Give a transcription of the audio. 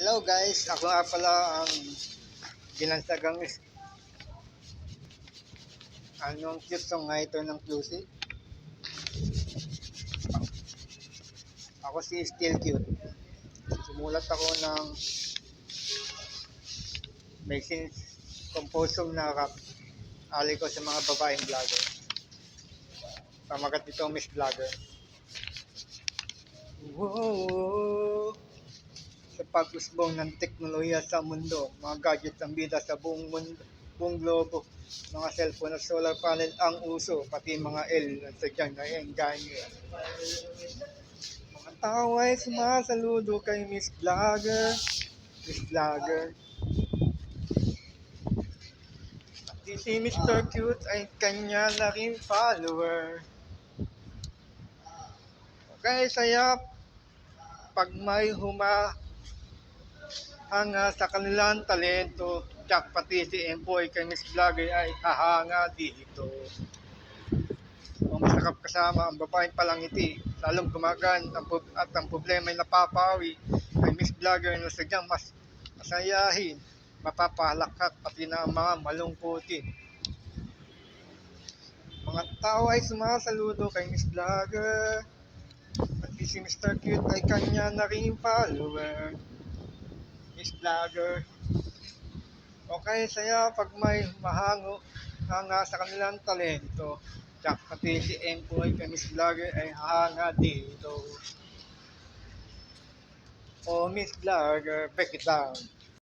Hello guys, ako nga pala ang binansagang anong cute songwriter ng Clusie. Ako si Still Cute. Sumulat ako ng may compose song na rap. Ali ko sa mga babaeng vlogger. Pamagat ito Miss Vlogger. Whoa, sa pag-usbong ng teknolohiya sa mundo, mga gadgets ang bida sa buong mundo, buong globo, mga cellphone at solar panel ang uso, pati mga L at sadyang na-enganyo. Mga tao ay sumasaludo kay Miss Vlogger, Miss Vlogger. At si Mr. Cute ay kanya na rin follower. Kaya saya pag may humahanga sa kanilang talento, tsak pati si Empoy kay Miss Vlogger ay hahanga dito. Ang masarap kasama ang babaeng palangiti, lalong gumagan at ang problema ay napapawi kay Miss Vlogger na sadyang mas masayahin, mapapalakak pati na ang mga malungkutin. Mga tao ay sumasaludo kay Miss Vlogger. At si Mr. Cute ay kanya na rin follower. Miss Vlogger. Okay, saya pag may hanga sa kanilang talento. Tsak pati si Empoy kay Miss Vlogger ay hanga dito. Oh, Miss Vlogger, break it down.